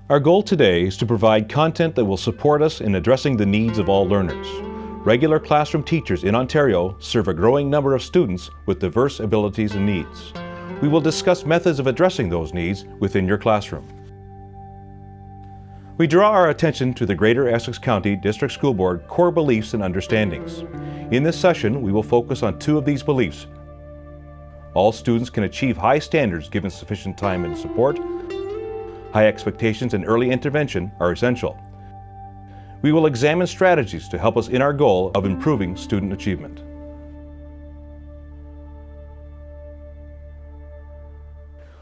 Our goal today is to provide content that will support us in addressing the needs of all learners. Regular classroom teachers in Ontario serve a growing number of students with diverse abilities and needs. We will discuss methods of addressing those needs within your classroom. We draw our attention to the Greater Essex County District School Board core beliefs and understandings. In this session, we will focus on two of these beliefs. All students can achieve high standards given sufficient time and support. High expectations and early intervention are essential. We will examine strategies to help us in our goal of improving student achievement.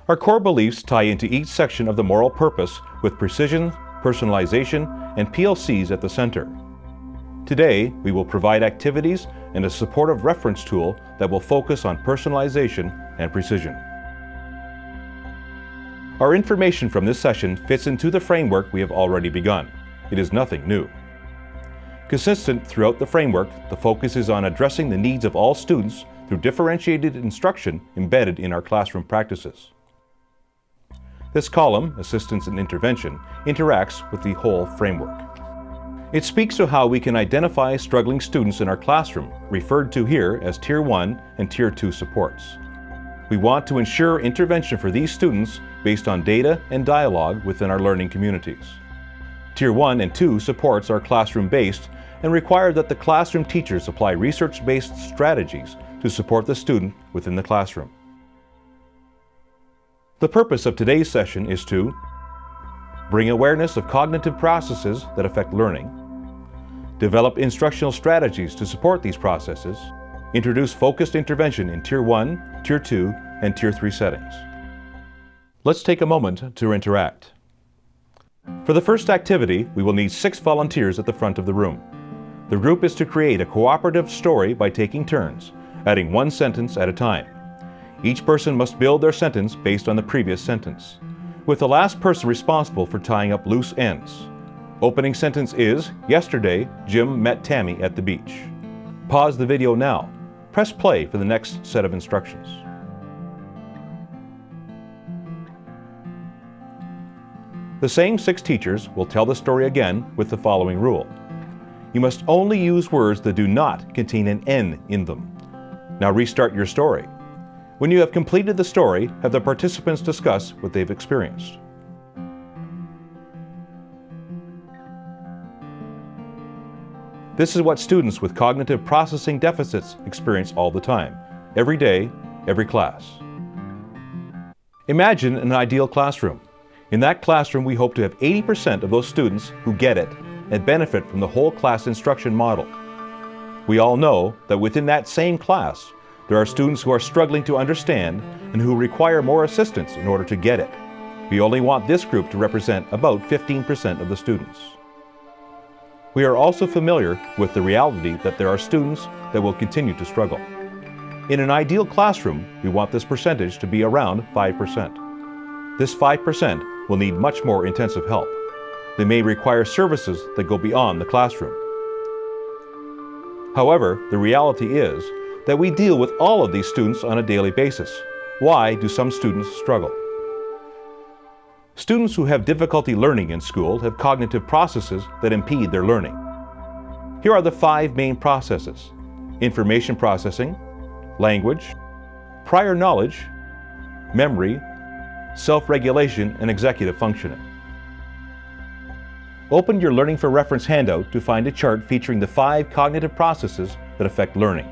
Our core beliefs tie into each section of the moral purpose with precision, personalization, and PLCs at the center. Today, we will provide activities and a supportive reference tool that will focus on personalization and precision. Our information from this session fits into the framework we have already begun. It is nothing new. Consistent throughout the framework, the focus is on addressing the needs of all students through differentiated instruction embedded in our classroom practices. This column, Assistance and Intervention, interacts with the whole framework. It speaks to how we can identify struggling students in our classroom, referred to here as Tier 1 and Tier 2 supports. We want to ensure intervention for these students based on data and dialogue within our learning communities. Tier 1 and 2 supports are classroom-based and require that the classroom teachers apply research-based strategies to support the student within the classroom. The purpose of today's session is to bring awareness of cognitive processes that affect learning, develop instructional strategies to support these processes, introduce focused intervention in Tier 1, Tier 2, and Tier 3 settings. Let's take a moment to interact. For the first activity, we will need 6 volunteers at the front of the room. The group is to create a cooperative story by taking turns, adding one sentence at a time. Each person must build their sentence based on the previous sentence, with the last person responsible for tying up loose ends. Opening sentence is, "Yesterday, Jim met Tammy at the beach." Pause the video now. Press play for the next set of instructions. The same 6 teachers will tell the story again with the following rule. You must only use words that do not contain an N in them. Now restart your story. When you have completed the story, have the participants discuss what they've experienced. This is what students with cognitive processing deficits experience all the time, every day, every class. Imagine an ideal classroom. In that classroom, we hope to have 80% of those students who get it and benefit from the whole class instruction model. We all know that within that same class, there are students who are struggling to understand and who require more assistance in order to get it. We only want this group to represent about 15% of the students. We are also familiar with the reality that there are students that will continue to struggle. In an ideal classroom, we want this percentage to be around 5%. This 5% will need much more intensive help. They may require services that go beyond the classroom. However, the reality is that we deal with all of these students on a daily basis. Why do some students struggle? Students who have difficulty learning in school have cognitive processes that impede their learning. Here are the 5 main processes: information processing, language, prior knowledge, memory, self-regulation, and executive functioning. Open your Learning for Reference handout to find a chart featuring the 5 cognitive processes that affect learning.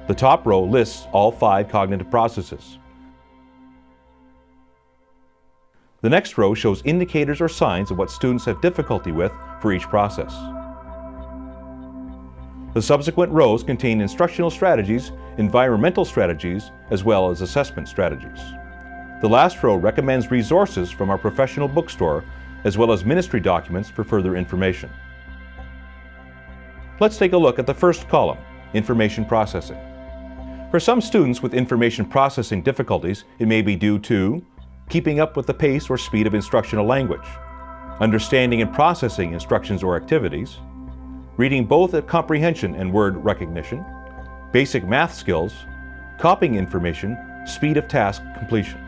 The top row lists all 5 cognitive processes. The next row shows indicators or signs of what students have difficulty with for each process. The subsequent rows contain instructional strategies, environmental strategies, as well as assessment strategies. The last row recommends resources from our professional bookstore, as well as ministry documents for further information. Let's take a look at the first column, information processing. For some students with information processing difficulties, it may be due to keeping up with the pace or speed of instructional language, understanding and processing instructions or activities, reading both at comprehension and word recognition, basic math skills, copying information, speed of task completion.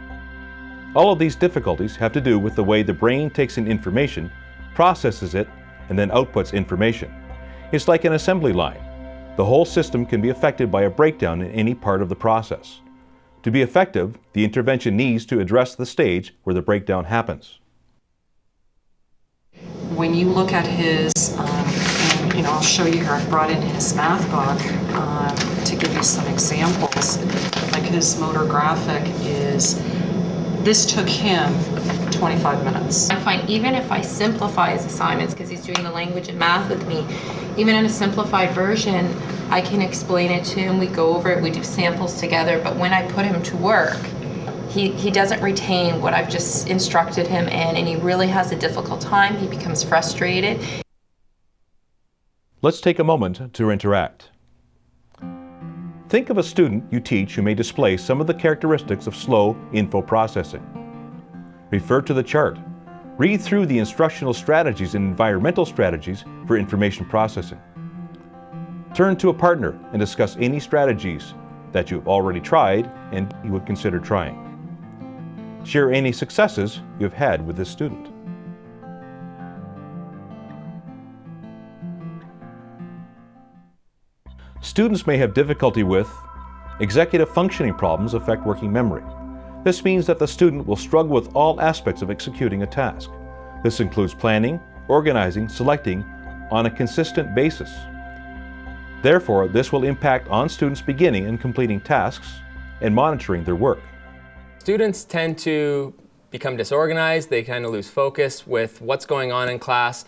All of these difficulties have to do with the way the brain takes in information, processes it, and then outputs information. It's like an assembly line. The whole system can be affected by a breakdown in any part of the process. To be effective, the intervention needs to address the stage where the breakdown happens. When you look at his, and I'll show you here, I've brought in his math book to give you some examples. Like his motor graphic is, this took him 25 minutes. I find even if I simplify his assignments, because he's doing the language and math with me, even in a simplified version, I can explain it to him, we go over it, we do samples together, but when I put him to work, he doesn't retain what I've just instructed him in, and he really has a difficult time, he becomes frustrated. Let's take a moment to interact. Think of a student you teach who may display some of the characteristics of slow info processing. Refer to the chart. Read through the instructional strategies and environmental strategies for information processing. Turn to a partner and discuss any strategies that you've already tried and you would consider trying. Share any successes you've had with this student. Students may have difficulty with executive functioning problems affect working memory. This means that the student will struggle with all aspects of executing a task. This includes planning, organizing, selecting on a consistent basis. Therefore, this will impact on students beginning and completing tasks and monitoring their work. Students tend to become disorganized, they kind of lose focus with what's going on in class,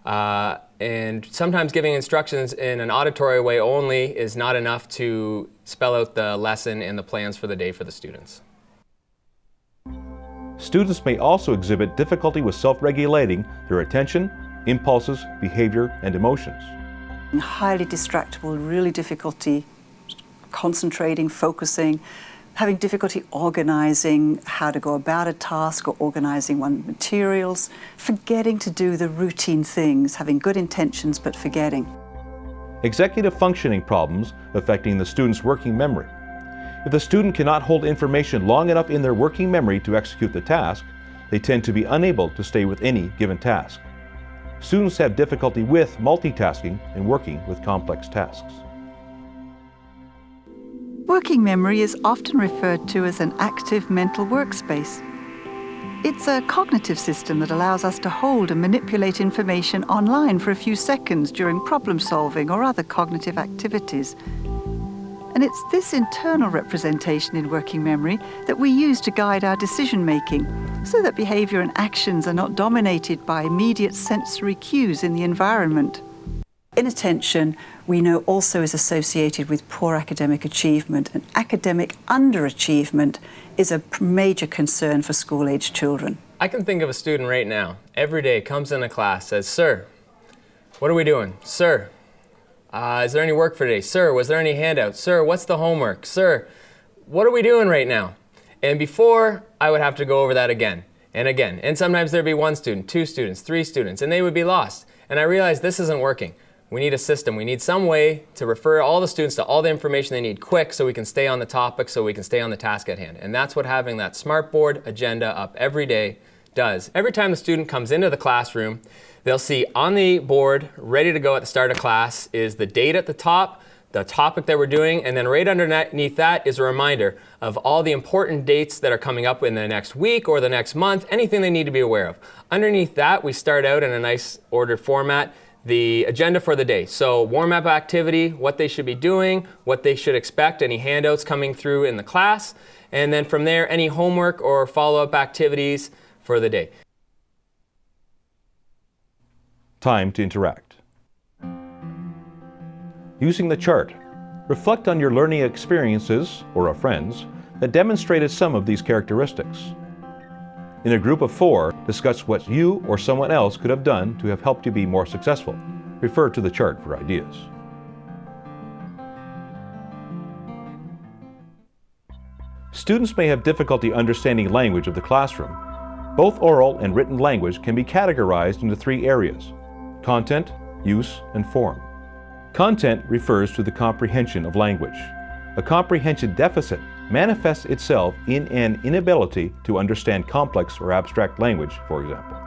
and sometimes giving instructions in an auditory way only is not enough to spell out the lesson and the plans for the day for the students. Students may also exhibit difficulty with self-regulating their attention, impulses, behavior, and emotions. Highly distractible, really difficulty concentrating, focusing, having difficulty organizing how to go about a task or organizing one's materials, forgetting to do the routine things, having good intentions but forgetting. Executive functioning problems affecting the student's working memory. If the student cannot hold information long enough in their working memory to execute the task, they tend to be unable to stay with any given task. Students have difficulty with multitasking and working with complex tasks. Working memory is often referred to as an active mental workspace. It's a cognitive system that allows us to hold and manipulate information online for a few seconds during problem solving or other cognitive activities. And it's this internal representation in working memory that we use to guide our decision making, so that behavior and actions are not dominated by immediate sensory cues in the environment. Inattention, we know, also is associated with poor academic achievement, and academic underachievement is a major concern for school-age children. I can think of a student right now, every day comes into class, says, "Sir, what are we doing? Sir, is there any work for today? Sir, was there any handouts? Sir, what's the homework? Sir, what are we doing right now?" And before, I would have to go over that again and again. And sometimes there'd be one student, two students, three students, and they would be lost. And I realized this isn't working. We need a system. We need some way to refer all the students to all the information they need quick so we can stay on the topic, so we can stay on the task at hand. And that's what having that smartboard agenda up every day does. Every time the student comes into the classroom, they'll see on the board, ready to go at the start of class, is the date at the top, the topic that we're doing, and then right underneath that is a reminder of all the important dates that are coming up in the next week or the next month, anything they need to be aware of. Underneath that, we start out in a nice ordered format, the agenda for the day. So warm-up activity, what they should be doing, what they should expect, any handouts coming through in the class, and then from there, any homework or follow-up activities for the day. Time to interact. Using the chart, reflect on your learning experiences or of friends that demonstrated some of these characteristics. In a group of 4, discuss what you or someone else could have done to have helped you be more successful. Refer to the chart for ideas. Students may have difficulty understanding language of the classroom. Both oral and written language can be categorized into 3 areas: content, use, and form. Content refers to the comprehension of language. A comprehension deficit manifests itself in an inability to understand complex or abstract language, for example.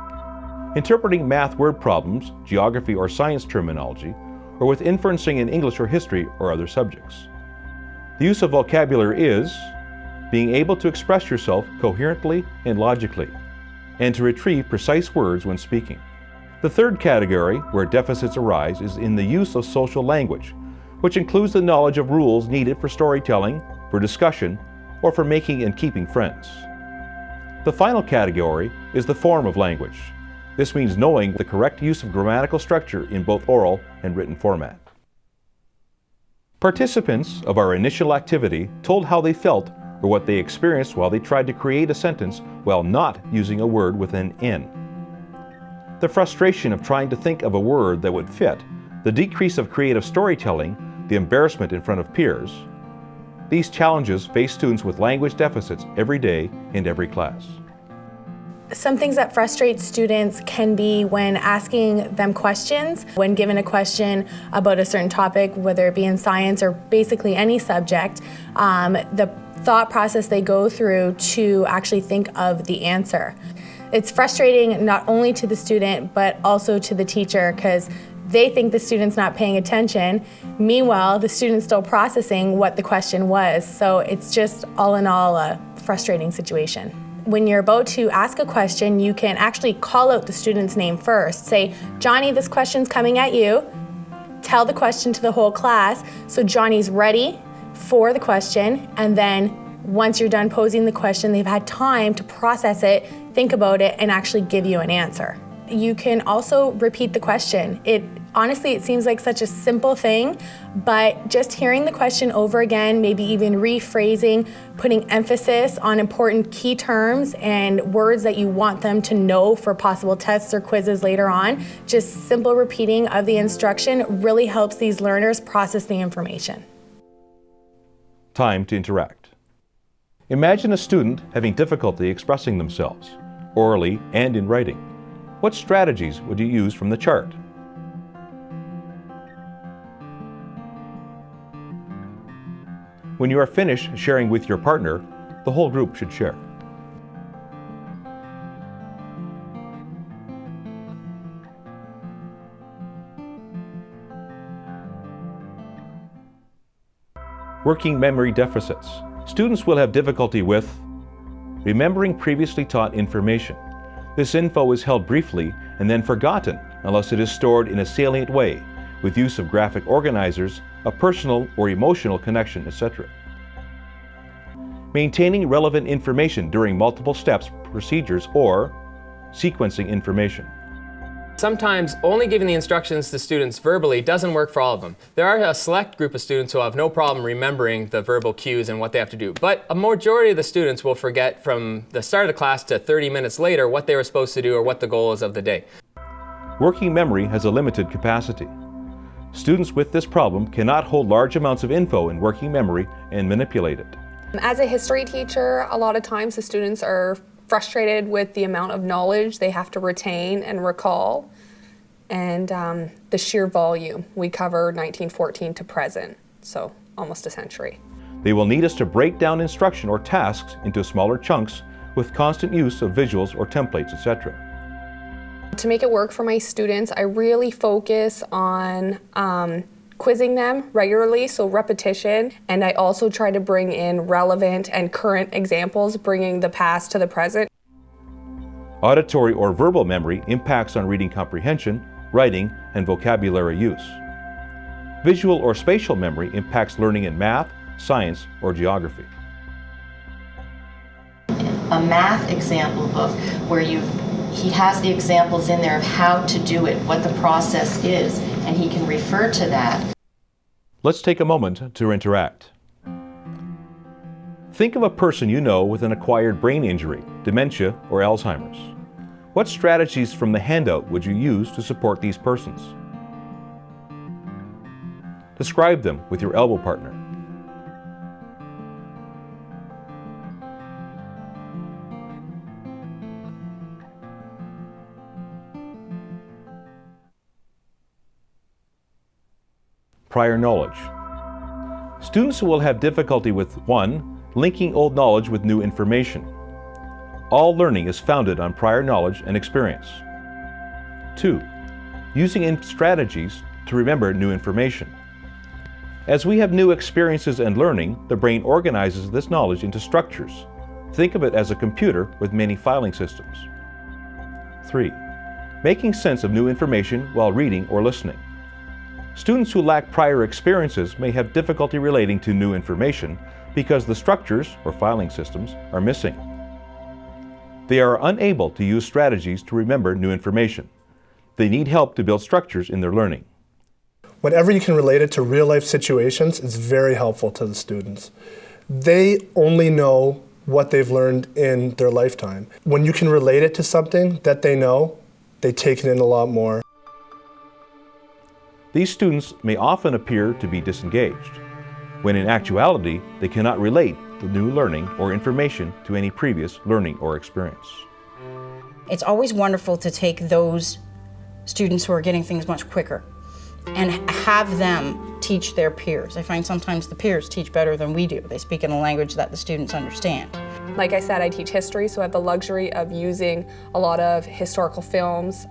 Interpreting math word problems, geography or science terminology, or with inferencing in English or history or other subjects. The use of vocabulary is being able to express yourself coherently and logically, and to retrieve precise words when speaking. The third category where deficits arise is in the use of social language, which includes the knowledge of rules needed for storytelling, for discussion, or for making and keeping friends. The final category is the form of language. This means knowing the correct use of grammatical structure in both oral and written format. Participants of our initial activity told how they felt or what they experienced while they tried to create a sentence while not using a word with an N. The frustration of trying to think of a word that would fit, the decrease of creative storytelling, the embarrassment in front of peers. These challenges face students with language deficits every day in every class. Some things that frustrate students can be when asking them questions. When given a question about a certain topic, whether it be in science or basically any subject, the thought process they go through to actually think of the answer. It's frustrating not only to the student, but also to the teacher, because they think the student's not paying attention. Meanwhile, the student's still processing what the question was. So it's just all in all a frustrating situation. When you're about to ask a question, you can actually call out the student's name first. Say, Johnny, this question's coming at you. Tell the question to the whole class so Johnny's ready for the question, and then once you're done posing the question, they've had time to process it, think about it, and actually give you an answer. You can also repeat the question. Honestly, it seems like such a simple thing, but just hearing the question over again, maybe even rephrasing, putting emphasis on important key terms and words that you want them to know for possible tests or quizzes later on, just simple repeating of the instruction really helps these learners process the information. Time to interact. Imagine a student having difficulty expressing themselves, orally and in writing. What strategies would you use from the chart? When you are finished sharing with your partner, the whole group should share. Working memory deficits. Students will have difficulty with remembering previously taught information. This info is held briefly and then forgotten unless it is stored in a salient way with use of graphic organizers, a personal or emotional connection, etc. Maintaining relevant information during multiple steps, procedures, or sequencing information. Sometimes only giving the instructions to students verbally doesn't work for all of them. There are a select group of students who have no problem remembering the verbal cues and what they have to do, but a majority of the students will forget from the start of the class to 30 minutes later what they were supposed to do or what the goal is of the day. Working memory has a limited capacity. Students with this problem cannot hold large amounts of info in working memory and manipulate it. As a history teacher, a lot of times the students are frustrated with the amount of knowledge they have to retain and recall, and the sheer volume. We cover 1914 to present, so almost a century. They will need us to break down instruction or tasks into smaller chunks with constant use of visuals or templates, etc. To make it work for my students, I really focus on quizzing them regularly, so repetition, and I also try to bring in relevant and current examples, bringing the past to the present. Auditory or verbal memory impacts on reading comprehension, writing, and vocabulary use. Visual or spatial memory impacts learning in math, science, or geography. A math example book where he has the examples in there of how to do it, what the process is, and he can refer to that. Let's take a moment to interact. Think of a person you know with an acquired brain injury, dementia, or Alzheimer's. What strategies from the handout would you use to support these persons? Describe them with your elbow partner. Prior knowledge. Students who will have difficulty with 1. Linking old knowledge with new information. All learning is founded on prior knowledge and experience. 2. Using strategies to remember new information. As we have new experiences and learning, the brain organizes this knowledge into structures. Think of it as a computer with many filing systems. 3. Making sense of new information while reading or listening. Students who lack prior experiences may have difficulty relating to new information because the structures, or filing systems, are missing. They are unable to use strategies to remember new information. They need help to build structures in their learning. Whenever you can relate it to real-life situations, it's very helpful to the students. They only know what they've learned in their lifetime. When you can relate it to something that they know, they take it in a lot more. These students may often appear to be disengaged, when in actuality they cannot relate the new learning or information to any previous learning or experience. It's always wonderful to take those students who are getting things much quicker and have them teach their peers. I find sometimes the peers teach better than we do. They speak in a language that the students understand. Like I said, I teach history, so I have the luxury of using a lot of historical films,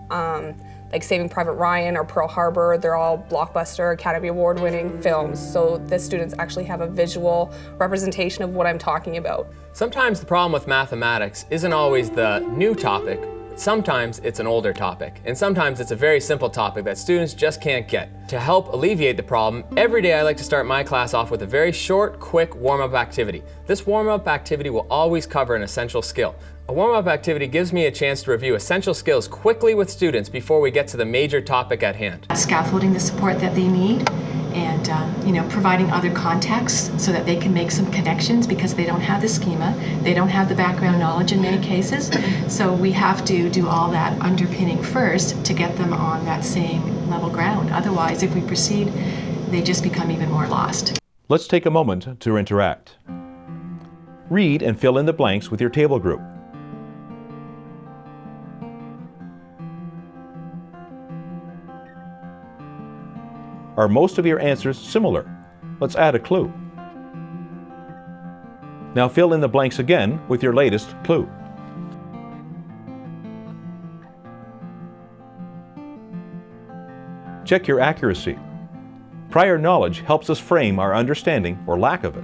like Saving Private Ryan or Pearl Harbor. They're all blockbuster, Academy Award-winning films, so the students actually have a visual representation of what I'm talking about. Sometimes the problem with mathematics isn't always the new topic. Sometimes it's an older topic, and sometimes it's a very simple topic that students just can't get. To help alleviate the problem, every day I like to start my class off with a very short, quick warm-up activity. This warm-up activity will always cover an essential skill. A warm-up activity gives me a chance to review essential skills quickly with students before we get to the major topic at hand. Scaffolding the support that they need, and providing other contexts so that they can make some connections because they don't have the schema, they don't have the background knowledge in many cases. So we have to do all that underpinning first to get them on that same level ground. Otherwise, if we proceed, they just become even more lost. Let's take a moment to interact. Read and fill in the blanks with your table group. Are most of your answers similar? Let's add a clue. Now fill in the blanks again with your latest clue. Check your accuracy. Prior knowledge helps us frame our understanding or lack of it.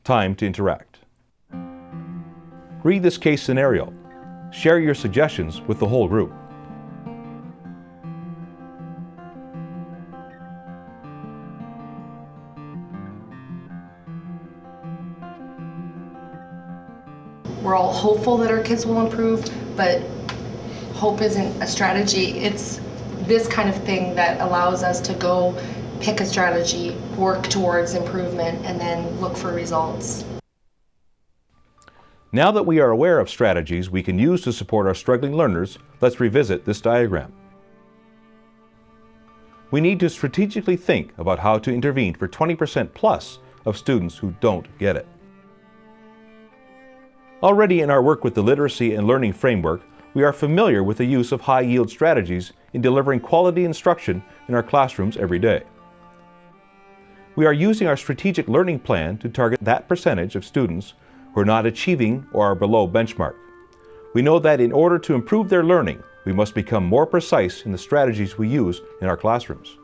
Time to interact. Read this case scenario. Share your suggestions with the whole group. We're all hopeful that our kids will improve, but hope isn't a strategy. It's this kind of thing that allows us to go pick a strategy, work towards improvement, and then look for results. Now that we are aware of strategies we can use to support our struggling learners, let's revisit this diagram. We need to strategically think about how to intervene for 20% plus of students who don't get it. Already in our work with the Literacy and Learning Framework, we are familiar with the use of high-yield strategies in delivering quality instruction in our classrooms every day. We are using our strategic learning plan to target that percentage of students who are not achieving or are below benchmark. We know that in order to improve their learning, we must become more precise in the strategies we use in our classrooms.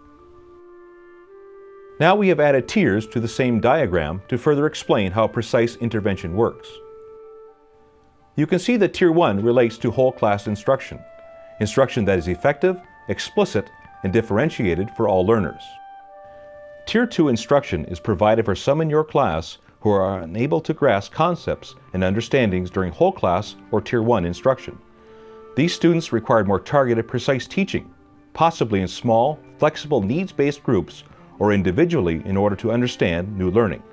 Now we have added tiers to the same diagram to further explain how precise intervention works. You can see that Tier 1 relates to whole class instruction, instruction that is effective, explicit, and differentiated for all learners. Tier 2 instruction is provided for some in your class who are unable to grasp concepts and understandings during whole class or Tier 1 instruction. These students require more targeted, precise teaching, possibly in small, flexible, needs-based groups or individually in order to understand new learning.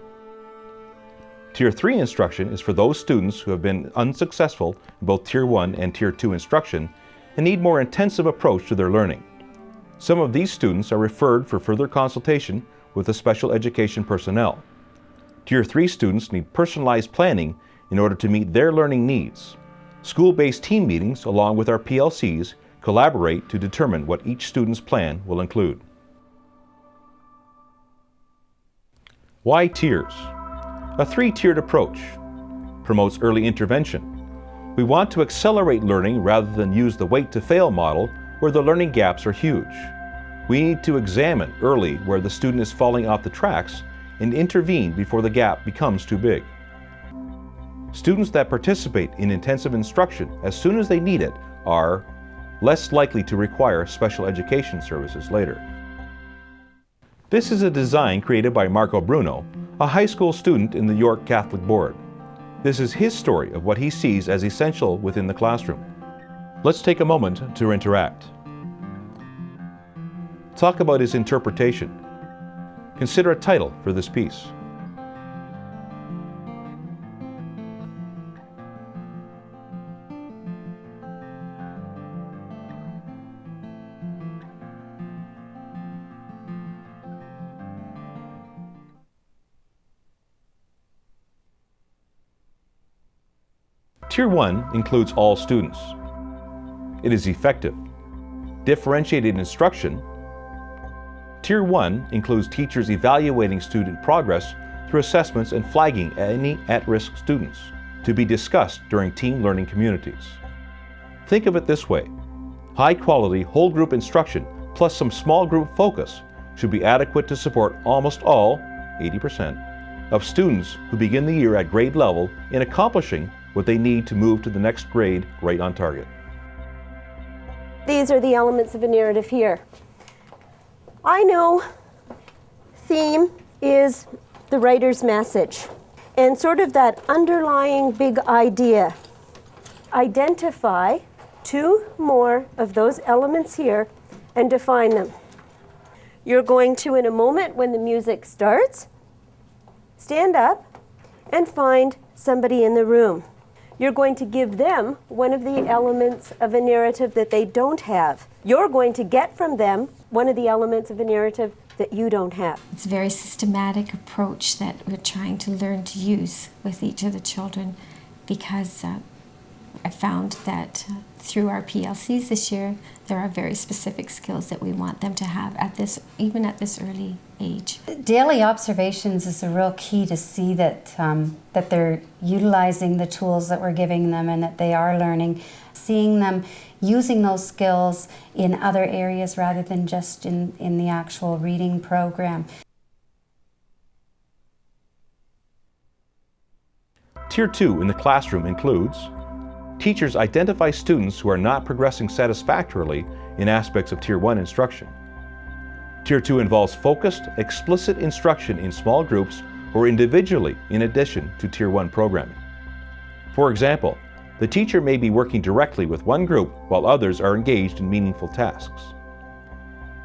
Tier 3 instruction is for those students who have been unsuccessful in both Tier 1 and Tier 2 instruction and need more intensive approach to their learning. Some of these students are referred for further consultation with the special education personnel. Tier 3 students need personalized planning in order to meet their learning needs. School-based team meetings, along with our PLCs, collaborate to determine what each student's plan will include. Why tiers? A three-tiered approach promotes early intervention. We want to accelerate learning rather than use the wait to fail model where the learning gaps are huge. We need to examine early where the student is falling off the tracks and intervene before the gap becomes too big. Students that participate in intensive instruction as soon as they need it are less likely to require special education services later. This is a design created by Marco Bruno, a high school student in the York Catholic Board. This is his story of what he sees as essential within the classroom. Let's take a moment to interact. Talk about his interpretation. Consider a title for this piece. Tier 1 includes all students. It is effective. Differentiated instruction. Tier 1 includes teachers evaluating student progress through assessments and flagging any at-risk students to be discussed during team learning communities. Think of it this way: high-quality whole group instruction plus some small group focus should be adequate to support almost all, 80%, of students who begin the year at grade level in accomplishing what they need to move to the next grade right on target. These are the elements of a narrative here. I know theme is the writer's message and sort of that underlying big idea. Identify two more of those elements here and define them. You're going to, in a moment when the music starts, stand up and find somebody in the room. You're going to give them one of the elements of a narrative that they don't have. You're going to get from them one of the elements of a narrative that you don't have. It's a very systematic approach that we're trying to learn to use with each of the children, because I found that through our PLCs this year, there are very specific skills that we want them to have even at this early age. Daily observations is a real key to see that that they're utilizing the tools that we're giving them and that they are learning. Seeing them using those skills in other areas rather than just in the actual reading program. Tier 2 in the classroom includes: teachers identify students who are not progressing satisfactorily in aspects of Tier 1 instruction. Tier 2 involves focused, explicit instruction in small groups or individually in addition to Tier 1 programming. For example, the teacher may be working directly with one group while others are engaged in meaningful tasks.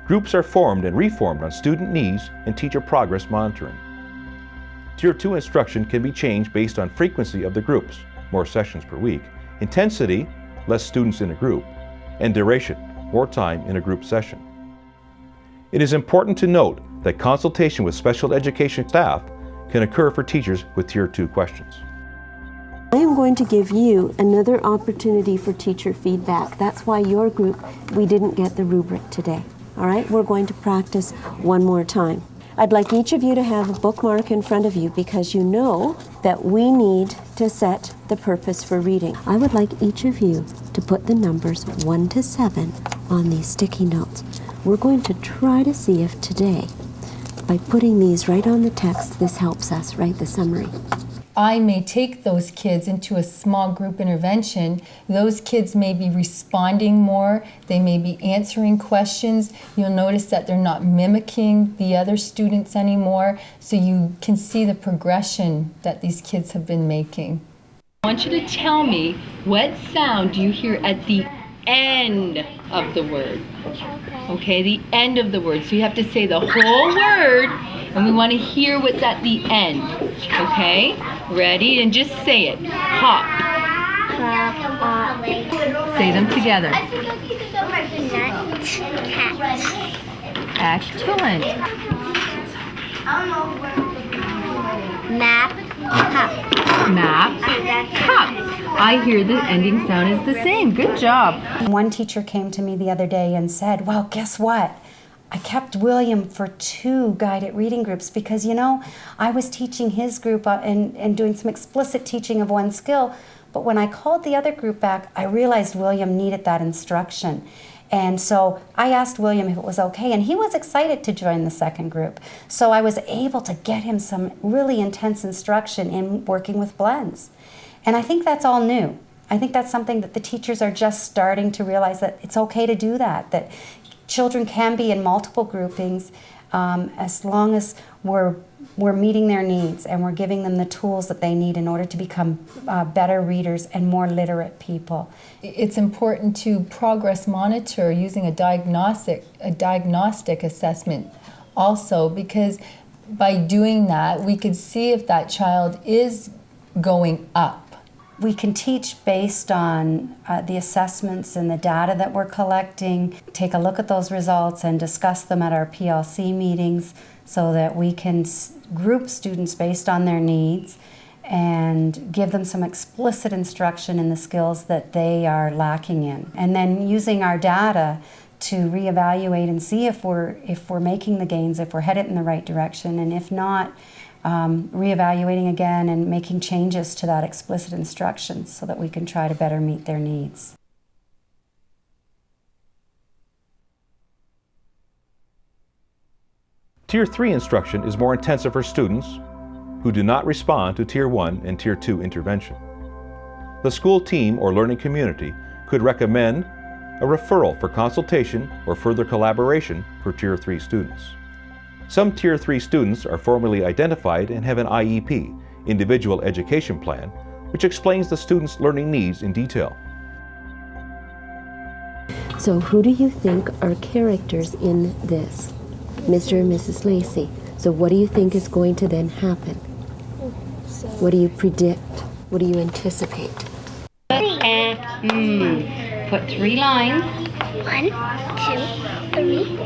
Groups are formed and reformed on student needs and teacher progress monitoring. Tier 2 instruction can be changed based on frequency of the groups, more sessions per week, intensity, less students in a group, and duration, more time in a group session. It is important to note that consultation with special education staff can occur for teachers with Tier 2 questions. I am going to give you another opportunity for teacher feedback. That's why your group, we didn't get the rubric today. All right, we're going to practice one more time. I'd like each of you to have a bookmark in front of you because you know that we need to set the purpose for reading. I would like each of you to put the numbers 1 to 7 on these sticky notes. We're going to try to see if today, by putting these right on the text, this helps us write the summary. I may take those kids into a small group intervention. Those kids may be responding more. They may be answering questions. You'll notice that they're not mimicking the other students anymore, so you can see the progression that these kids have been making. I want you to tell me, what sound do you hear at the end of the word. Okay, the end of the word. So you have to say the whole word, and we want to hear what's at the end. Okay, ready? And just say it. Hop. Say them together. I think I could go nut, cat. Excellent. Map, cup. Map, cup. I hear the ending sound is the same. Good job. One teacher came to me the other day and said, well, guess what? I kept William for 2 guided reading groups because, you know, I was teaching his group and doing some explicit teaching of one skill, but when I called the other group back, I realized William needed that instruction. And so I asked William if it was okay, and he was excited to join the second group. So I was able to get him some really intense instruction in working with blends. And I think that's all new. I think that's something that the teachers are just starting to realize, that it's okay to do that children can be in multiple groupings as long as we're meeting their needs and we're giving them the tools that they need in order to become better readers and more literate people. It's important to progress monitor using a diagnostic assessment also, because by doing that we could see if that child is going up. We can teach based on the assessments and the data that we're collecting, take a look at those results and discuss them at our PLC meetings so that we can group students based on their needs and give them some explicit instruction in the skills that they are lacking in. And then using our data to reevaluate and see if we're making the gains, if we're headed in the right direction, and if not, reevaluating again and making changes to that explicit instruction so that we can try to better meet their needs. Tier 3 instruction is more intensive for students who do not respond to Tier 1 and Tier 2 intervention. The school team or learning community could recommend a referral for consultation or further collaboration for Tier 3 students. Some Tier 3 students are formally identified and have an IEP, Individual Education Plan, which explains the student's learning needs in detail. So who do you think are characters in this? Mr. and Mrs. Lacey. So what do you think is going to then happen? What do you predict? What do you anticipate? Put 3 lines. 1, 2, 3.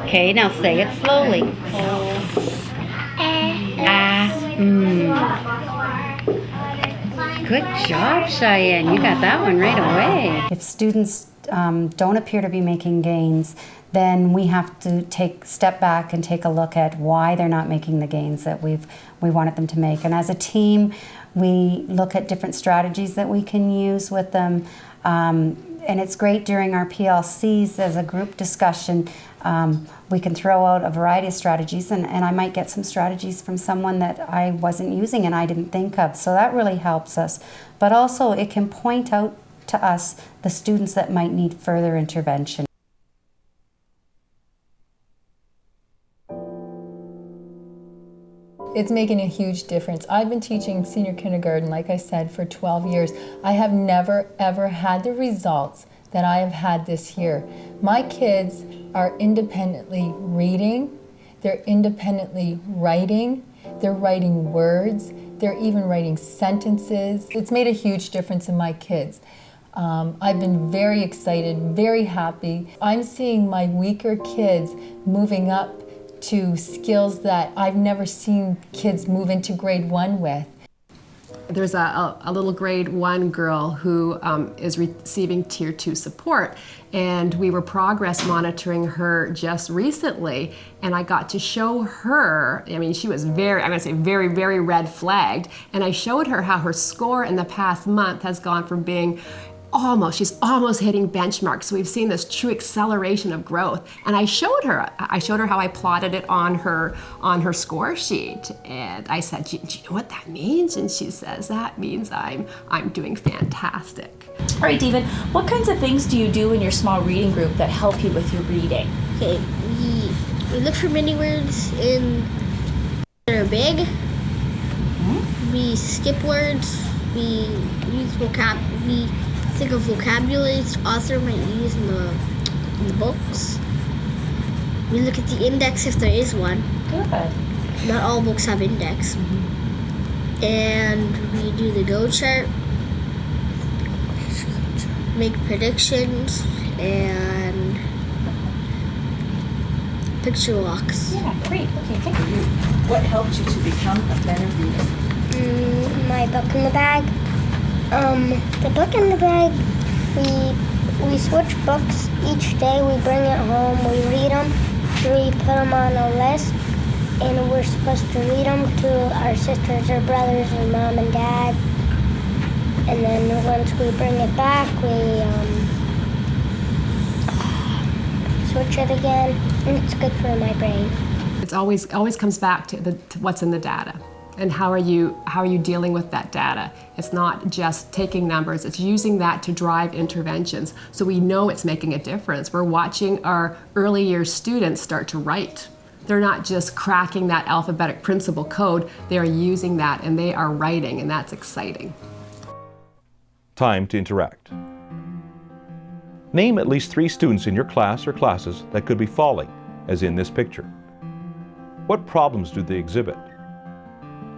Okay, now say it slowly. Good job, Cheyenne. You got that one right away. If students don't appear to be making gains, then we have to step back and take a look at why they're not making the gains that we wanted them to make. And as a team, we look at different strategies that we can use with them. And it's great during our PLCs as a group discussion. We can throw out a variety of strategies, and I might get some strategies from someone that I wasn't using and I didn't think of. So that really helps us. But also it can point out to us the students that might need further intervention. It's making a huge difference. I've been teaching senior kindergarten, like I said, for 12 years. I have never, ever had the results that I have had this year. My kids are independently reading, they're independently writing, they're writing words, they're even writing sentences. It's made a huge difference in my kids. I've been very excited, very happy. I'm seeing my weaker kids moving up to skills that I've never seen kids move into grade 1 with. There's a little grade 1 girl who is receiving Tier 2 support, and we were progress monitoring her just recently, and I got to show her, I mean, she was very, I'm gonna say very, very red flagged, and I showed her how her score in the past month has gone from being she's almost hitting benchmarks. So we've seen this true acceleration of growth. And I showed her how I plotted it on her score sheet. And I said, do you know what that means? And she says, that means I'm doing fantastic. All right, David, what kinds of things do you do in your small reading group that help you with your reading? Okay, we look for many words that are big. We skip words. We use think of vocabulary the author might use in the books. We look at the index if there is one. Good. Not all books have index. And we do the go chart, make predictions, and picture walks. Yeah, great. Okay, thank you. What helped you to become a better reader? My book in the bag. The book in the bag, we switch books each day. We bring it home, we read them, we put them on a list, and we're supposed to read them to our sisters or brothers or mom and dad. And then once we bring it back, we switch it again, and it's good for my brain. It's always comes back to what's in the data. And how are you dealing with that data? It's not just taking numbers, it's using that to drive interventions. So we know it's making a difference. We're watching our early years students start to write. They're not just cracking that alphabetic principal code, they are using that and they are writing, and that's exciting. Time to interact. Name at least 3 students in your class or classes that could be falling, as in this picture. What problems do they exhibit?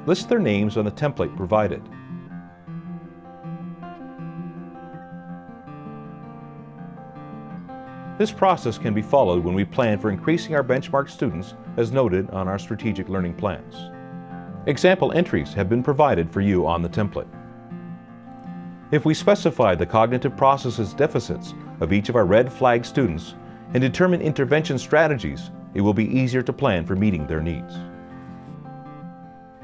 List their names on the template provided. This process can be followed when we plan for increasing our benchmark students as noted on our strategic learning plans. Example entries have been provided for you on the template. If we specify the cognitive processes deficits of each of our red flag students and determine intervention strategies, it will be easier to plan for meeting their needs.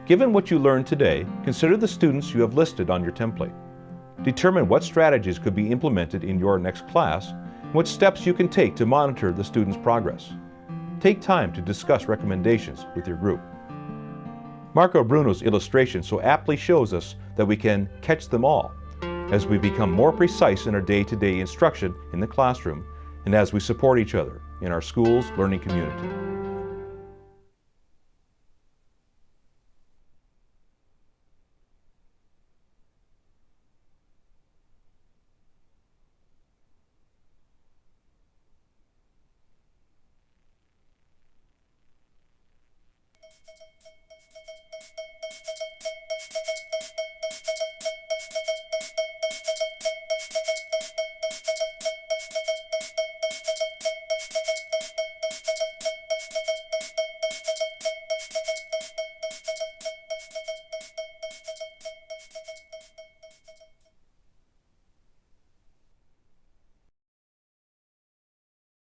Given what you learned today, consider the students you have listed on your template. Determine what strategies could be implemented in your next class and what steps you can take to monitor the student's progress. Take time to discuss recommendations with your group. Marco Bruno's illustration so aptly shows us that we can catch them all as we become more precise in our day-to-day instruction in the classroom and as we support each other in our school's learning community.